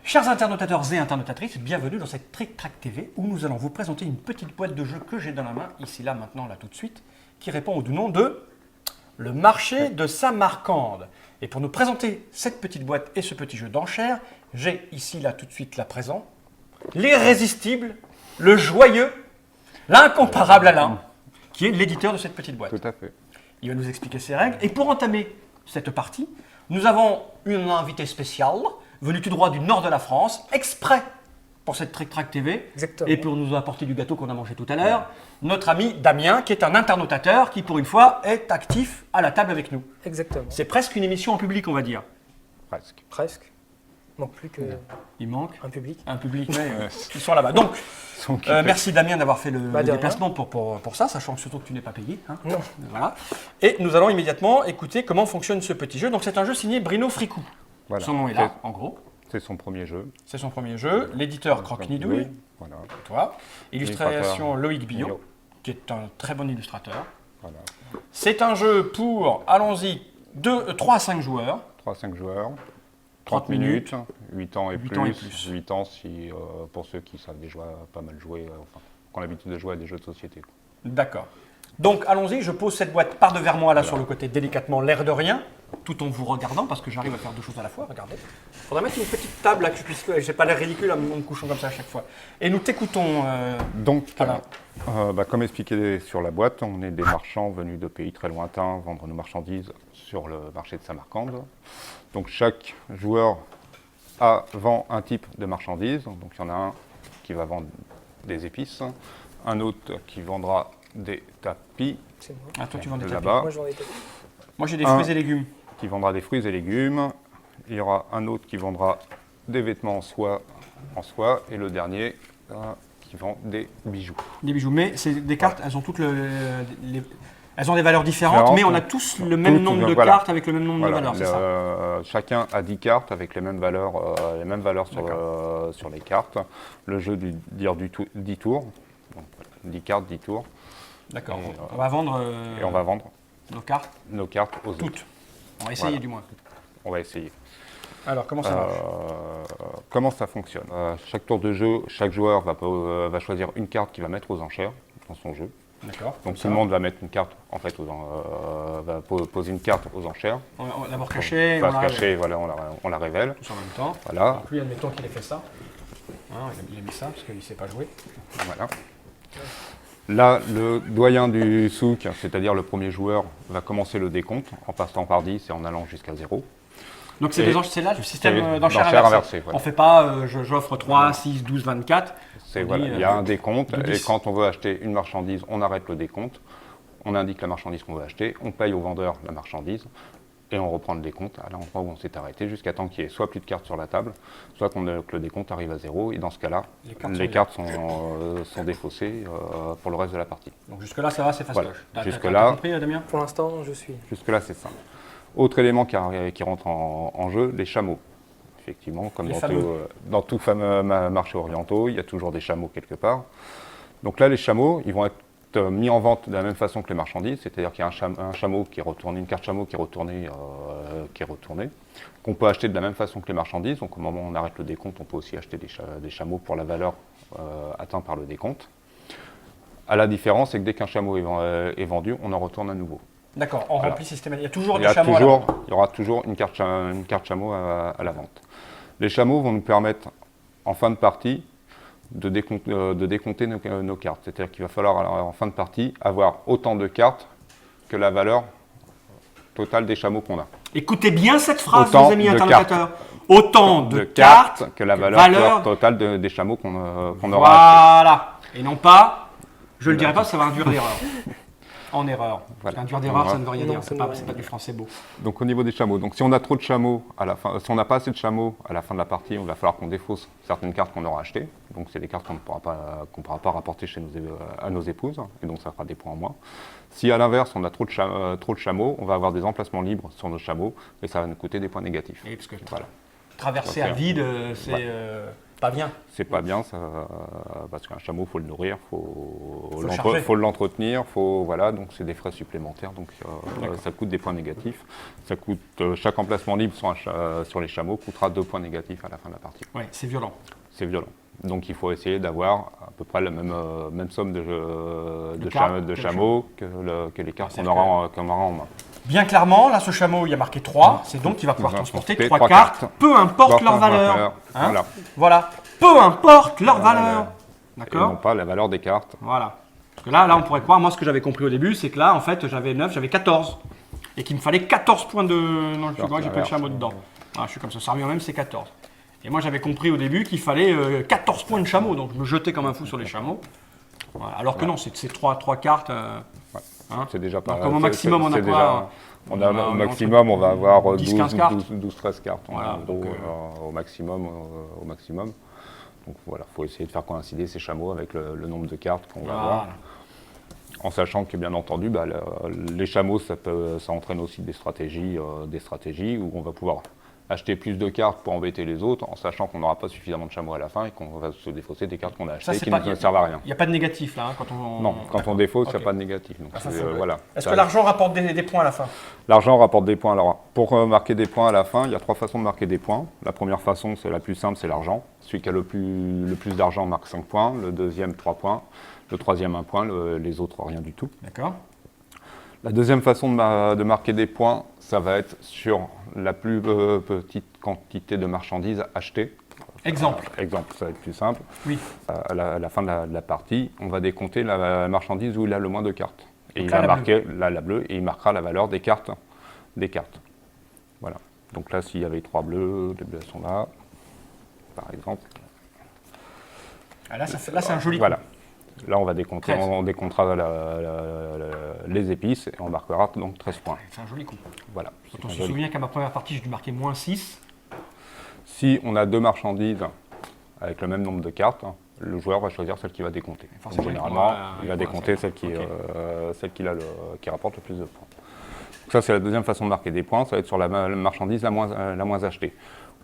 Chers internautateurs et internautatrices, bienvenue dans cette Trick Track TV où nous allons vous présenter une petite boîte de jeu que j'ai dans la main, ici, là, maintenant, là, tout de suite, qui répond au nom de le marché de Samarcande. Et pour nous présenter cette petite boîte et ce petit jeu d'enchères, j'ai ici, là, tout de suite, là, présent, l'irrésistible, le joyeux, l'incomparable Alain, qui est l'éditeur de cette petite boîte. Tout à fait. Il va nous expliquer ses règles. Et pour entamer cette partie, nous avons une invitée spéciale, venue tout droit du nord de la France, exprès pour cette Trick Track TV. Exactement. Et pour nous apporter du gâteau qu'on a mangé tout à l'heure, notre ami Damien, qui est un internautateur, qui pour une fois est actif à la table avec nous. Exactement. C'est presque une émission en public, on va dire. Presque. Presque. Il manque plus Il manque qu'un public. un public, mais ils sont là-bas. Donc, merci Damien d'avoir fait le de déplacement pour ça, sachant surtout que tu n'es pas payé. Hein. Non. Voilà. Et nous allons immédiatement écouter comment fonctionne ce petit jeu. Donc, c'est un jeu signé Bruno Fricou. Voilà. Son nom est là, en gros. C'est son premier jeu. C'est son premier jeu. L'éditeur Croque-Nidouille, Voilà. toi. Illustration Loïc Billot, Billot. qui est un très bon illustrateur. Voilà. C'est un jeu pour, allons-y, 3 à 5 joueurs. 3-5 joueurs. 30 minutes. 8 ans et 8 plus. ans et plus. 8 ans si, pour ceux qui savent déjà pas mal jouer, enfin, qui ont l'habitude de jouer à des jeux de société. D'accord. Donc, allons-y, je pose cette boîte par devers moi, là, Voilà. sur le côté, délicatement, l'air de rien, tout en vous regardant, parce que j'arrive à faire deux choses à la fois, regardez. Il faudrait mettre une petite table, là, que je puisse... J'ai pas l'air ridicule en me couchant comme ça à chaque fois. Et nous t'écoutons, Donc, Alain. comme expliqué sur la boîte, on est des marchands venus de pays très lointains vendre nos marchandises sur le marché de Samarcande. Donc, chaque joueur vend un type de marchandise. Donc, il y en a un qui va vendre des épices, un autre qui vendra des tapis, C'est moi. Ah, toi, tu vends des tapis. là-bas, Moi, j'en ai tapis. Moi, j'ai des Un. fruits et légumes. qui vendra des fruits et légumes. Il y aura un autre qui vendra des vêtements en soie, et le dernier qui vend des bijoux. Des bijoux. Mais c'est des cartes, elles ont toutes elles ont des valeurs différentes, Différentes. mais on a tous le même nombre de voilà. cartes avec le même nombre de Voilà, valeurs, c'est ça? chacun a 10 cartes avec les mêmes valeurs sur les cartes. Le jeu dure 10 tours. Donc, 10 cartes, 10 tours. D'accord. Et, On va vendre Et on va vendre nos cartes, nos cartes aux autres. toutes. On va essayer Voilà. du moins. On va essayer. Alors, comment ça marche? Comment ça fonctionne? Chaque tour de jeu, chaque joueur va choisir une carte qu'il va mettre aux enchères dans son jeu. D'accord. Donc tout le monde va mettre une carte, en fait, va poser une carte aux enchères. On va d'abord cacher, Face on la révèle. cachée, voilà, on la révèle. Tous en même temps. Voilà, Donc lui, admettons qu'il ait fait ça. Hein, il a mis ça parce qu'il ne sait pas jouer. voilà. Là, le doyen du souk, c'est-à-dire le premier joueur, va commencer le décompte en passant par 10 et en allant jusqu'à 0. Donc c'est Et là le système c'est d'enchères d'enchères inversées. inversées, voilà. On ne fait pas j'offre 3, 6, 12, 24. On Voilà, dit, il y a un décompte de et 10. quand on veut acheter une marchandise, on arrête le décompte, on indique la marchandise qu'on veut acheter, on paye au vendeur la marchandise et on reprend le décompte à l'endroit où on s'est arrêté jusqu'à temps qu'il y ait soit plus de cartes sur la table, soit que le décompte arrive à 0 et dans ce cas-là, Les cartes sont sont défaussées pour le reste de la partie. Donc jusque-là, ça va, c'est fastoche. Voilà. T'as Jusque-là- compris, Damien? Pour l'instant, je suis. Jusque-là, c'est simple. Autre élément qui rentre en jeu, les chameaux. Effectivement, comme Les dans fameux. dans tout fameux marché orientaux, il y a toujours des chameaux quelque part. Donc là, les chameaux, ils vont être mis en vente de la même façon que les marchandises, c'est-à-dire qu'il y a un chameau qui est retourné, une carte chameau qui est retournée, qu'on peut acheter de la même façon que les marchandises. Donc au moment où on arrête le décompte, on peut aussi acheter des chameaux pour la valeur atteinte par le décompte. À la différence, c'est que dès qu'un chameau est vendu, on en retourne à nouveau. D'accord, on Voilà. remplit systématiquement. Il y a toujours Il des chameaux à la vente. y aura toujours une carte chameau à la vente. Les chameaux vont nous permettre, en fin de partie, de décompter nos cartes. C'est-à-dire qu'il va falloir, en fin de partie, avoir autant de cartes que la valeur totale des chameaux qu'on a. Écoutez bien cette phrase, Autant les amis de internautateurs. Autant de cartes que la valeur totale des chameaux qu'on aura achetés. Voilà. Et non pas, je ne le dirai pas, ça va induire l'erreur. En erreur. Voilà. Induire d'erreur, ça ne veut rien Non, dire. ça C'est ne pas, veut c'est rien pas dire. du français beau. Donc au niveau des chameaux, donc si on a trop de chameaux à la fin, si on n'a pas assez de chameaux à la fin de la partie, il va falloir qu'on défausse certaines cartes qu'on aura achetées. Donc c'est des cartes qu'on ne pourra pas rapporter à nos épouses, et donc ça fera des points en moins. Si à l'inverse on a trop de chameaux, on va avoir des emplacements libres sur nos chameaux et ça va nous coûter des points négatifs. Et parce que Voilà. traverser Ok. à vide, c'est Pas bien. C'est pas bien, ça, parce qu'un chameau, il faut le nourrir, Faut le charger. faut l'entretenir, voilà, donc c'est des frais supplémentaires, donc ça coûte des points négatifs. Ça coûte, chaque emplacement libre sur les chameaux coûtera 2 points négatifs à la fin de la partie. Oui, c'est violent. C'est violent. Donc il faut essayer d'avoir à peu près la même somme de cartes, chameaux que les cartes Ah, qu'on aura en main. Bien clairement, là, ce chameau, il y a marqué 3. C'est donc qu'il va pouvoir Il va transporter transporter 3 trois cartes, cartes. peu importe Porte leur un valeur. valeur. Hein. Voilà. Voilà. Peu importe leur Voilà. valeur. Et non D'accord. pas la valeur des cartes. Voilà. Parce que là, on pourrait croire, moi, ce que j'avais compris au début, c'est que là, en fait, j'avais 9, j'avais 14. Et qu'il me fallait 14 points de. Non, je crois que j'ai pris le chameau dedans. Ah, je suis comme ça, ça revient même, c'est 14. Et moi, j'avais compris au début qu'il fallait 14 points de chameau. Donc, je me jetais comme un fou sur les chameaux. Voilà. Alors que non, c'est 3 cartes. Ouais. Hein. C'est déjà pas. Donc, comme au maximum, on a c'est quoi déjà- On a au maximum, on va avoir 10, 15 cartes. 12-13 cartes. Voilà, En gros, donc, au maximum. Donc voilà, il faut essayer de faire coïncider ces chameaux avec le nombre de cartes qu'on va avoir. Voilà. En sachant que bien entendu, les chameaux, ça entraîne aussi des stratégies où on va pouvoir acheter plus de cartes pour embêter les autres, en sachant qu'on n'aura pas suffisamment de chameaux à la fin et qu'on va se défausser des cartes qu'on a Ça, achetées c'est qui pas- ne servent à rien. Il n'y a pas de négatif là, hein, quand on. Non, quand on défausse, il n'y Ok. a pas de négatif. Donc, Ah, ça, c'est, c'est vrai. voilà. Est-ce Ça- que l'argent rapporte des points à la fin? L'argent rapporte des points. Alors, pour marquer des points à la fin, il y a 3 façons de marquer des points. La première façon, c'est la plus simple, c'est l'argent. Celui qui a le plus d'argent marque 5 points, le deuxième 3 points, le troisième 1 point, les autres rien du tout. D'accord. La deuxième façon de marquer des points, ça va être sur la plus petite quantité de marchandises achetées. Exemple. Exemple, ça va être plus simple. Oui. À la fin de la partie, on va décompter la marchandise où il a le moins de cartes. Et Donc il là, va la marquer la bleue et il marquera la valeur des cartes. Voilà. Donc là, s'il y avait 3 bleus, les bleus sont là, par exemple. Ah, là, c'est un joli coup. Voilà. Là, on va décompter, 13. on décomptera les épices et on marquera donc 13 points. C'est un joli coup. Voilà. Quand on se souvient qu'à ma première partie, j'ai dû marquer moins 6. Si on a 2 marchandises avec le même nombre de cartes, le joueur va choisir celle qui va décompter. Donc, Forcément, généralement, il va voilà, décompter ça. celle qui, Ok. qui rapporte le plus de points. Donc ça, c'est la deuxième façon de marquer des points, ça va être sur la marchandise la moins achetée.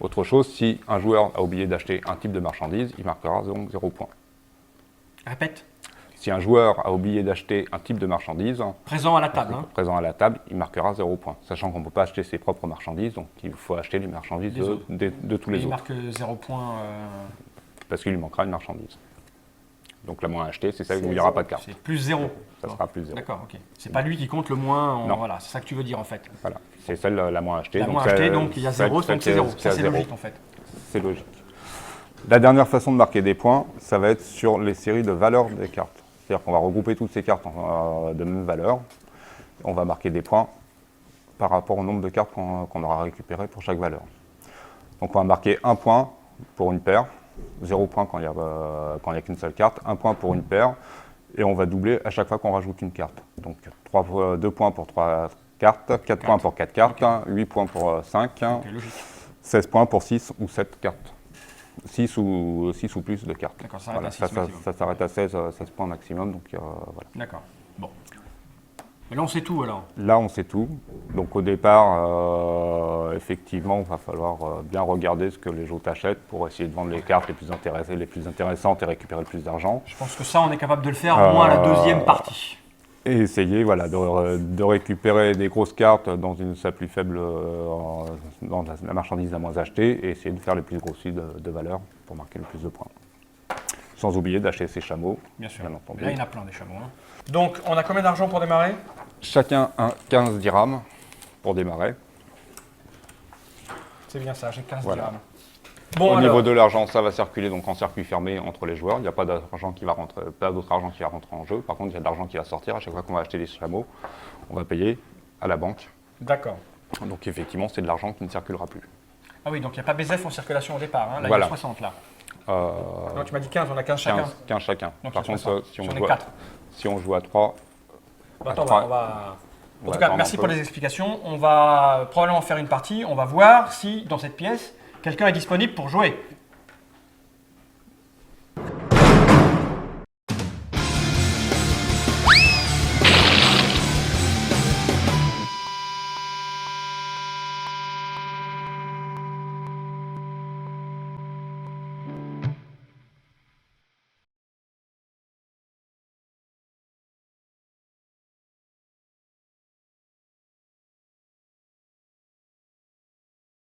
Autre chose, si un joueur a oublié d'acheter un type de marchandise, il marquera donc 0 points. Répète. Si un joueur a oublié d'acheter un type de marchandise, Présent à la table. Hein. présent à la table, il marquera 0 points. Sachant qu'on ne peut pas acheter ses propres marchandises, donc il faut acheter les marchandises Des autres. de tous Et les il autres. marque 0 points. Parce qu'il lui manquera une marchandise. Donc la moins achetée, c'est celle où il n'y aura pas de carte. C'est plus 0. Ça sera plus 0. D'accord, ok. C'est pas lui qui compte le moins. Non. Voilà, c'est ça que tu veux dire en fait. Voilà, c'est celle la moins achetée. La donc moins celle- achetée, donc il y a 0, celle donc c'est qui 0. a Ça, c'est zéro. logique en fait. C'est logique. La dernière façon de marquer des points, ça va être sur les séries de valeurs des cartes. C'est-à-dire qu'on va regrouper toutes ces cartes de même valeur. On va marquer des points par rapport au nombre de cartes qu'on aura récupérées pour chaque valeur. Donc on va marquer 1 point pour une paire, 0 point quand il n'y a qu'une seule carte, 1 point pour une paire, et on va doubler à chaque fois qu'on rajoute une carte. Donc 2 points pour 3 cartes, 4 points pour 4 cartes, 8 points pour 5, Ok, logique. 16 points pour 6 ou 7 cartes. 6 ou plus de cartes. D'accord, ça s'arrête Voilà, à 6 maximum. ça s'arrête à 16 points maximum. Donc, voilà. D'accord. Bon. Mais là, on sait tout alors. Là, on sait tout. Donc au départ, effectivement, il va falloir bien regarder ce que les autres achètent pour essayer de vendre les cartes les plus intéressantes et récupérer le plus d'argent. Je pense que ça, on est capable de le faire au moins à la deuxième partie. Et essayer voilà, de récupérer des grosses cartes dans sa plus faible, dans la marchandise la moins achetée, et essayer de faire les plus grosses de valeur pour marquer le plus de points. Sans oublier d'acheter ses chameaux. Bien sûr. Bien entendu. Là, il y en a plein des chameaux. Hein. Donc, on a combien d'argent pour démarrer? Chacun 15 dirhams pour démarrer. C'est bien ça, j'ai 15 Voilà. dirhams. Bon, Au alors, niveau de l'argent, ça va circuler donc en circuit fermé entre les joueurs. Il n'y a pas d'argent qui va rentrer, pas d'autre argent qui va rentrer en jeu. Par contre, il y a de l'argent qui va sortir. À chaque fois qu'on va acheter des chameaux, on va payer à la banque. d'accord. Donc effectivement, c'est de l'argent qui ne circulera plus. Ah oui, donc il n'y a pas BZF en circulation au départ. Hein. Là, Voilà. il y a 60 là. Euh, Non, tu m'as dit 15, on a 15 chacun. 15 chacun. Donc, Par il y a contre, 60. si on J'en ai joue 4. si on joue à 3, Bon, attends, trois. on va... En va tout cas, attendre merci un pour peu. les explications. On va probablement faire une partie. On va voir si, dans cette pièce, quelqu'un est disponible pour jouer.